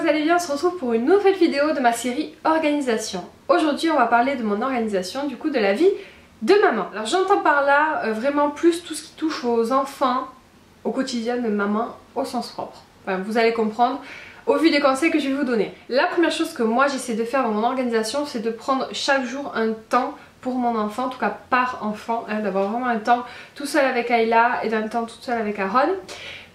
vous allez bien, on se retrouve pour une nouvelle vidéo de ma série organisation. Aujourd'hui on va parler de mon organisation, du coup de la vie de maman. Alors j'entends par là vraiment plus tout ce qui touche aux enfants, au quotidien de maman au sens propre. Enfin, vous allez comprendre au vu des conseils que je vais vous donner. La première chose que moi j'essaie de faire dans mon organisation, c'est de prendre chaque jour un temps pour mon enfant, en tout cas par enfant, hein, d'avoir vraiment un temps tout seul avec Ayla et d'un temps tout seul avec Aaron.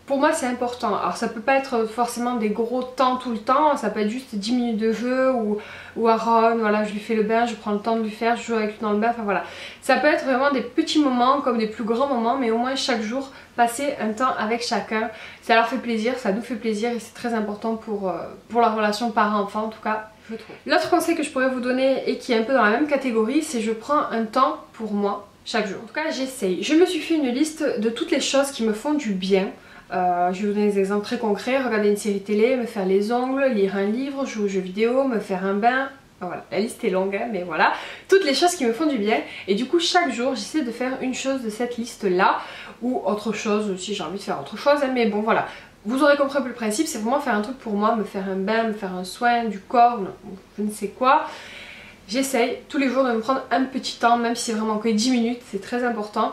Pour moi c'est important. Alors ça peut pas être forcément des gros temps tout le temps, ça peut être juste 10 minutes de jeu ou Aaron, voilà, je lui fais le bain, je prends le temps de lui faire, je joue avec lui dans le bain, enfin voilà. Ça peut être vraiment des petits moments comme des plus grands moments, mais au moins chaque jour passer un temps avec chacun. Ça leur fait plaisir, ça nous fait plaisir et c'est très important pour la relation parent-enfant en tout cas. L'autre conseil que je pourrais vous donner et qui est un peu dans la même catégorie, c'est je prends un temps pour moi chaque jour. En tout cas j'essaye. Je me suis fait une liste de toutes les choses qui me font du bien. Je vais vous donner des exemples très concrets, regarder une série télé, me faire les ongles, lire un livre, jouer aux jeux vidéo, me faire un bain. Voilà, la liste est longue hein, mais voilà, toutes les choses qui me font du bien. Et du coup chaque jour j'essaie de faire une chose de cette liste là, ou autre chose si j'ai envie de faire autre chose hein, mais bon voilà. Vous aurez compris un peu le principe, c'est vraiment faire un truc pour moi, me faire un bain, me faire un soin du corps, je ne sais quoi. J'essaye tous les jours de me prendre un petit temps, même si c'est vraiment que 10 minutes, c'est très important.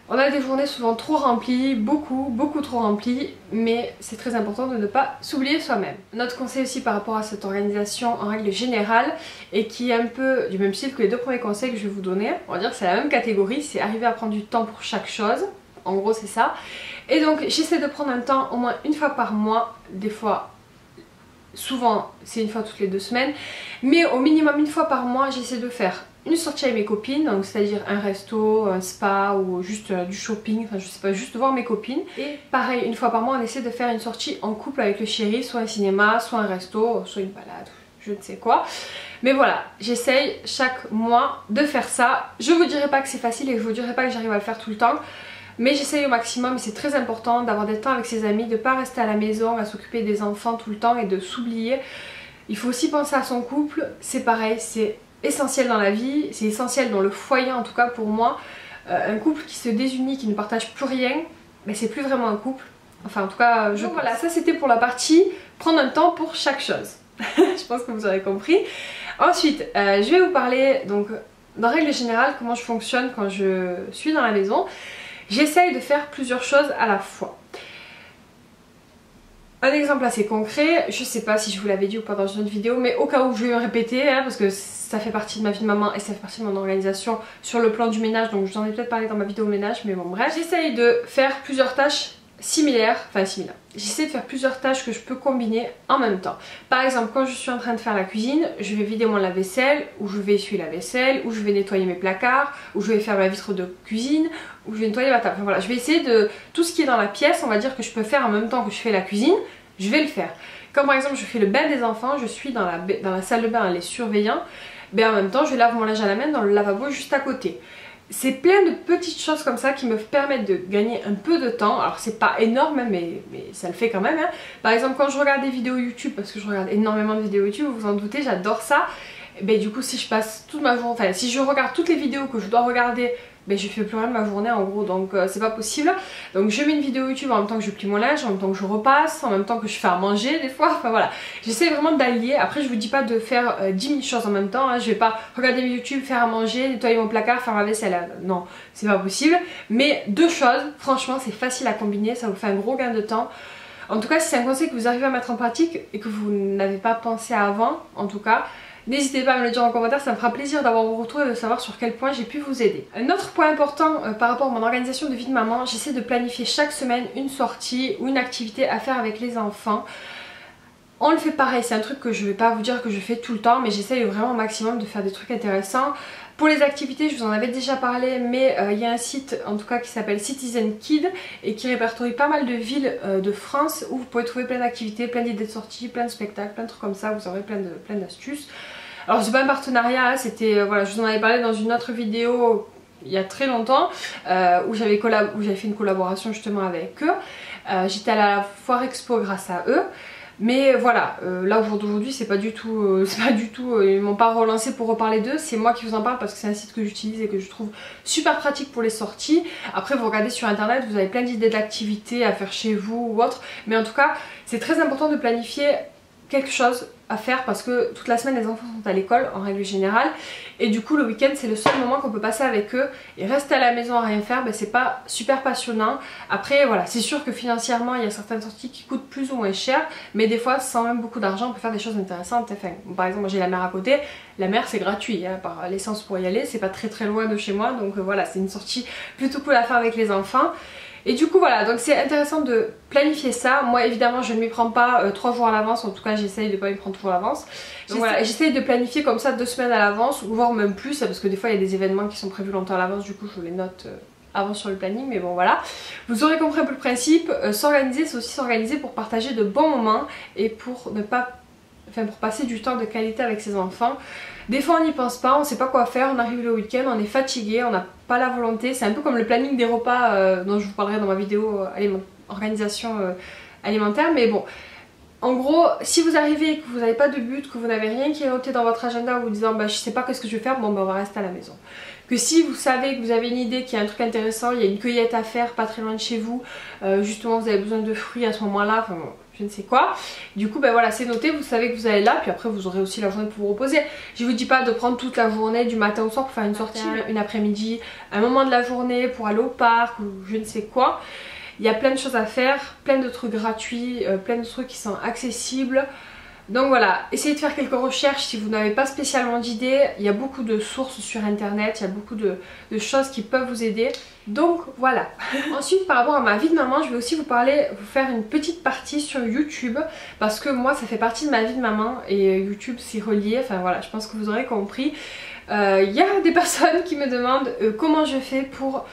On a des journées souvent trop remplies, beaucoup trop remplies, mais c'est très important de ne pas s'oublier soi-même. Notre conseil aussi par rapport à cette organisation en règle générale, et qui est un peu du même style que les deux premiers conseils que je vais vous donner, on va dire que c'est la même catégorie, c'est arriver à prendre du temps pour chaque chose, en gros c'est ça. Et donc j'essaie de prendre un temps au moins une fois par mois, des fois, souvent c'est une fois toutes les 2 semaines, mais au minimum une fois par mois j'essaie de faire une sortie avec mes copines, donc c'est-à-dire un resto, un spa ou juste du shopping, enfin je sais pas, juste voir mes copines. Et pareil, une fois par mois on essaie de faire une sortie en couple avec le chéri, soit un cinéma, soit un resto, soit une balade, je ne sais quoi. Mais voilà, j'essaye chaque mois de faire ça. Je vous dirai pas que c'est facile et je vous dirai pas que j'arrive à le faire tout le temps, mais j'essaye au maximum et c'est très important d'avoir des temps avec ses amis, de pas rester à la maison à s'occuper des enfants tout le temps et de s'oublier. Il faut aussi penser à son couple, c'est pareil, c'est essentiel dans la vie, c'est essentiel dans le foyer en tout cas pour moi. Un couple qui se désunit, qui ne partage plus rien, ben c'est plus vraiment un couple. Enfin en tout cas je pense. Voilà, ça c'était pour la partie prendre un temps pour chaque chose. Je pense que vous aurez compris. Ensuite je vais vous parler donc dans règle générale comment je fonctionne quand je suis dans la maison. J'essaye de faire plusieurs choses à la fois. Un exemple assez concret, je sais pas si je vous l'avais dit ou pas dans une autre vidéo, mais au cas où je vais me répéter, hein, parce que ça fait partie de ma vie de maman et ça fait partie de mon organisation sur le plan du ménage, donc je vous en ai peut-être parlé dans ma vidéo ménage, mais bon bref. J'essaye de faire plusieurs tâches similaires, j'essaie de faire plusieurs tâches que je peux combiner en même temps. Par exemple, quand je suis en train de faire la cuisine, je vais vider mon lave-vaisselle, ou je vais essuyer la vaisselle, ou je vais nettoyer mes placards, ou je vais faire ma vitre de cuisine, ou je vais nettoyer ma table. Enfin, voilà, je vais essayer de tout ce qui est dans la pièce, on va dire que je peux faire en même temps que je fais la cuisine, je vais le faire. Comme par exemple, je fais le bain des enfants, je suis dans la salle de bain en les surveillant, ben en même temps je lave mon linge à la main dans le lavabo juste à côté. C'est plein de petites choses comme ça qui me permettent de gagner un peu de temps. Alors c'est pas énorme hein, mais ça le fait quand même hein. Par exemple quand je regarde des vidéos YouTube, parce que je regarde énormément de vidéos YouTube, vous vous en doutez, j'adore ça. Et ben du coup si je passe toute ma journée, enfin si je regarde toutes les vidéos que je dois regarder, ben je fais plus rien de ma journée en gros, donc c'est pas possible. Donc je mets une vidéo YouTube en même temps que je plie mon linge, en même temps que je repasse, en même temps que je fais à manger des fois, enfin voilà. J'essaie vraiment d'allier. Après je vous dis pas de faire 10 000 choses en même temps, hein. Je vais pas regarder YouTube, faire à manger, nettoyer mon placard, faire ma vaisselle, non c'est pas possible. Mais deux choses, franchement c'est facile à combiner, ça vous fait un gros gain de temps. En tout cas si c'est un conseil que vous arrivez à mettre en pratique et que vous n'avez pas pensé avant en tout cas, n'hésitez pas à me le dire en commentaire, ça me fera plaisir d'avoir vos retours et de savoir sur quel point j'ai pu vous aider. Un autre point important par rapport à mon organisation de vie de maman, j'essaie de planifier chaque semaine une sortie ou une activité à faire avec les enfants. On le fait pareil, c'est un truc que je vais pas vous dire que je fais tout le temps, mais j'essaye vraiment au maximum de faire des trucs intéressants. Pour les activités, je vous en avais déjà parlé, mais il y a un site en tout cas qui s'appelle Citizen Kid et qui répertorie pas mal de villes de France où vous pouvez trouver plein d'activités, plein d'idées de sorties, plein de spectacles, plein de trucs comme ça, vous aurez plein d'astuces. Alors c'est pas un partenariat, c'était voilà, je vous en avais parlé dans une autre vidéo il y a très longtemps où j'avais fait une collaboration justement avec eux. J'étais à la Foire Expo grâce à eux. Mais voilà, là au jour d'aujourd'hui c'est pas du tout, ils m'ont pas relancé pour reparler d'eux, c'est moi qui vous en parle parce que c'est un site que j'utilise et que je trouve super pratique pour les sorties. Après vous regardez sur internet, vous avez plein d'idées d'activités à faire chez vous ou autre, mais en tout cas c'est très important de planifier quelque chose à faire parce que toute la semaine les enfants sont à l'école en règle générale et du coup le week-end c'est le seul moment qu'on peut passer avec eux et rester à la maison à rien faire, ben, c'est pas super passionnant. Après voilà, c'est sûr que financièrement il y a certaines sorties qui coûtent plus ou moins cher, mais des fois sans même beaucoup d'argent on peut faire des choses intéressantes. Enfin, par exemple moi j'ai la mer à côté, la mer c'est gratuit hein, par l'essence pour y aller, c'est pas très loin de chez moi, donc voilà, c'est une sortie plutôt cool à faire avec les enfants. Et du coup voilà, donc c'est intéressant de planifier ça. Moi évidemment je ne m'y prends pas 3 jours à l'avance, en tout cas j'essaye de pas m'y prendre toujours à l'avance. Donc voilà, j'essaye de planifier comme ça 2 semaines à l'avance, voire même plus, parce que des fois il y a des événements qui sont prévus longtemps à l'avance, du coup je les note avant sur le planning, mais bon voilà. Vous aurez compris un peu le principe, s'organiser c'est aussi s'organiser pour partager de bons moments et pour ne pas... Enfin pour passer du temps de qualité avec ses enfants. Des fois on n'y pense pas, on sait pas quoi faire, on arrive le week-end, on est fatigué, on n'a pas la volonté. C'est un peu comme le planning des repas dont je vous parlerai dans ma vidéo organisation alimentaire. Mais bon, en gros, si vous arrivez et que vous n'avez pas de but, que vous n'avez rien qui est noté dans votre agenda en vous disant bah, je sais pas qu'est-ce que je vais faire, bon bah on va rester à la maison. Que si vous savez que vous avez une idée, qu'il y a un truc intéressant, il y a une cueillette à faire pas très loin de chez vous, justement vous avez besoin de fruits à ce moment-là, enfin bon, je ne sais quoi. Du coup ben voilà, c'est noté, vous savez que vous allez là, puis après vous aurez aussi la journée pour vous reposer. Je vous dis pas de prendre toute la journée du matin au soir pour faire une sortie, une après-midi, un moment de la journée pour aller au parc ou je ne sais quoi. Il y a plein de choses à faire, plein de trucs gratuits, plein de trucs qui sont accessibles. Donc voilà, essayez de faire quelques recherches si vous n'avez pas spécialement d'idées. Il y a beaucoup de sources sur internet, il y a beaucoup de choses qui peuvent vous aider. Donc voilà. Ensuite par rapport à ma vie de maman, je vais aussi vous faire une petite partie sur YouTube. Parce que moi ça fait partie de ma vie de maman et YouTube c'est relié, enfin voilà, je pense que vous aurez compris. Il y a des personnes qui me demandent comment je fais pour...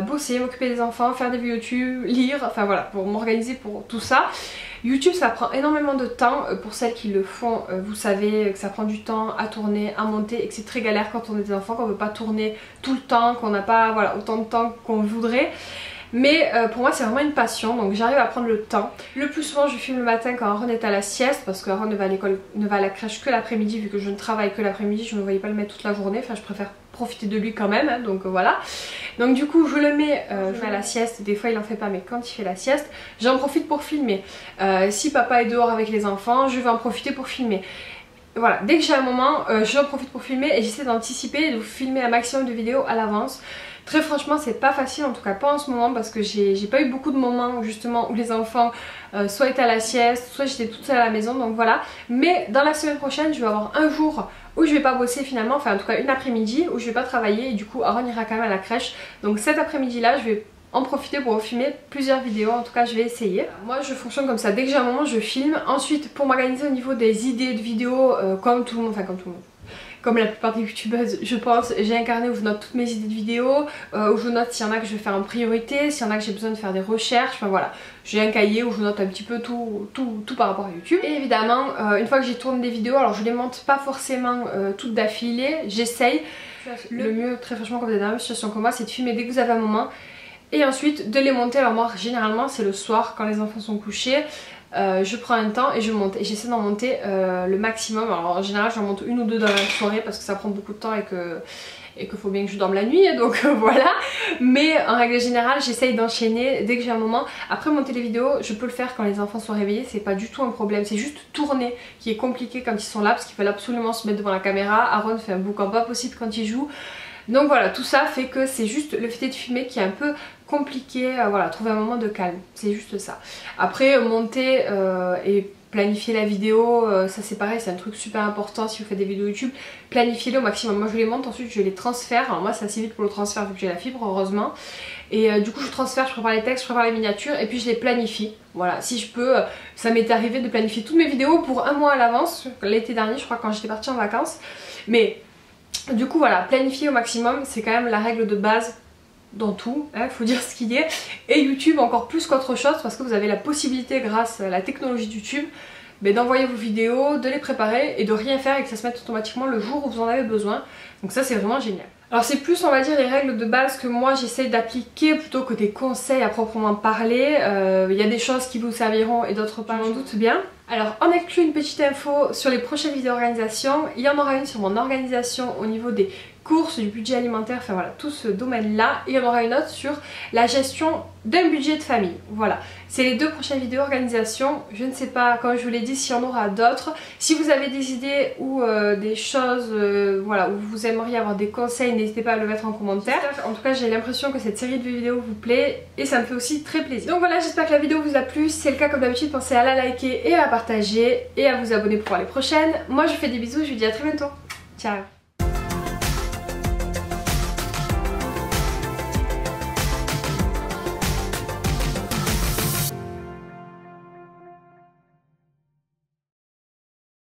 bosser, m'occuper des enfants, faire des vidéos YouTube, lire, enfin voilà, pour m'organiser pour tout ça. YouTube ça prend énormément de temps, pour celles qui le font, vous savez que ça prend du temps à tourner, à monter et que c'est très galère quand on est des enfants, qu'on ne peut pas tourner tout le temps, qu'on n'a pas voilà, autant de temps qu'on voudrait. Mais pour moi c'est vraiment une passion, donc j'arrive à prendre le temps. Le plus souvent je filme le matin quand Aaron est à la sieste, parce que Aaron ne va à la crèche que l'après-midi, vu que je ne travaille que l'après-midi, je ne voyais pas le mettre toute la journée, enfin je préfère profiter de lui quand même, hein, donc voilà. Donc du coup je le mets, je fais la sieste, des fois il en fait pas mais quand il fait la sieste, j'en profite pour filmer. Si papa est dehors avec les enfants, je vais en profiter pour filmer. Voilà, dès que j'ai un moment, j'en profite pour filmer et j'essaie d'anticiper et de vous filmer un maximum de vidéos à l'avance. Très franchement c'est pas facile, en tout cas pas en ce moment, parce que j'ai pas eu beaucoup de moments justement où les enfants soit étaient à la sieste, soit j'étais toute seule à la maison, donc voilà. Mais dans la semaine prochaine je vais avoir un jour où je vais pas bosser finalement, enfin en tout cas une après-midi où je vais pas travailler et du coup Aaron ira quand même à la crèche. Donc cet après-midi là je vais en profiter pour filmer plusieurs vidéos, en tout cas je vais essayer. Moi je fonctionne comme ça, dès que j'ai un moment je filme. Ensuite pour m'organiser au niveau des idées de vidéos, comme tout le monde, enfin comme tout le monde, comme la plupart des youtubeuses je pense, j'ai un carnet où je note toutes mes idées de vidéos, où je note s'il y en a que je vais faire en priorité, s'il y en a que j'ai besoin de faire des recherches, enfin voilà. J'ai un cahier où je note un petit peu tout par rapport à YouTube. Et évidemment, une fois que j'ai tourné des vidéos, alors je les monte pas forcément toutes d'affilée, j'essaye. Le mieux, très franchement, quand vous êtes dans la même situation que moi, c'est de filmer dès que vous avez un moment. Et ensuite de les monter. Alors moi généralement c'est le soir quand les enfants sont couchés. Je prends un temps et je monte et j'essaie d'en monter le maximum. Alors en général j'en monte une ou deux dans la soirée parce que ça prend beaucoup de temps et qu'il faut bien que je dorme la nuit, donc voilà. Mais en règle générale j'essaye d'enchaîner dès que j'ai un moment. Après monter les vidéos je peux le faire quand les enfants sont réveillés, c'est pas du tout un problème. C'est juste tourner qui est compliqué quand ils sont là parce qu'ils veulent absolument se mettre devant la caméra. Aaron fait un boucan pas possible quand il joue. Donc voilà, tout ça fait que c'est juste le fait de filmer qui est un peu compliqué, voilà, trouver un moment de calme, c'est juste ça. Après monter et planifier la vidéo, ça c'est pareil, c'est un truc super important si vous faites des vidéos YouTube, planifiez-les au maximum. Moi je les monte, ensuite je les transfère, alors moi c'est assez vite pour le transfert vu que j'ai la fibre heureusement. Et du coup je transfère, je prépare les textes, je prépare les miniatures et puis je les planifie. Voilà, si je peux, ça m'est arrivé de planifier toutes mes vidéos pour un mois à l'avance, l'été dernier je crois quand j'étais partie en vacances. Mais du coup voilà, planifier au maximum, c'est quand même la règle de base dans tout, hein, faut dire ce qu'il y est. Et YouTube encore plus qu'autre chose parce que vous avez la possibilité grâce à la technologie de YouTube d'envoyer vos vidéos, de les préparer et de rien faire et que ça se mette automatiquement le jour où vous en avez besoin. Donc ça c'est vraiment génial. Alors c'est plus on va dire les règles de base que moi j'essaye d'appliquer plutôt que des conseils à proprement parler. Il y a des choses qui vous serviront et d'autres pas, j'en doute bien. Alors en exclut une petite info sur les prochaines vidéos organisation, il y en aura une sur mon organisation au niveau des courses, du budget alimentaire, enfin voilà, tout ce domaine-là. Et il y en aura une autre sur la gestion d'un budget de famille. Voilà, c'est les 2 prochaines vidéos organisation. Je ne sais pas, comme je vous l'ai dit, s'il y en aura d'autres. Si vous avez des idées ou des choses voilà, où vous aimeriez avoir des conseils, n'hésitez pas à le mettre en commentaire. En tout cas, j'ai l'impression que cette série de vidéos vous plaît et ça me fait aussi très plaisir. Donc voilà, j'espère que la vidéo vous a plu. Si c'est le cas, comme d'habitude, pensez à la liker et à la partager et à vous abonner pour voir les prochaines. Moi, je vous fais des bisous, je vous dis à très bientôt. Ciao.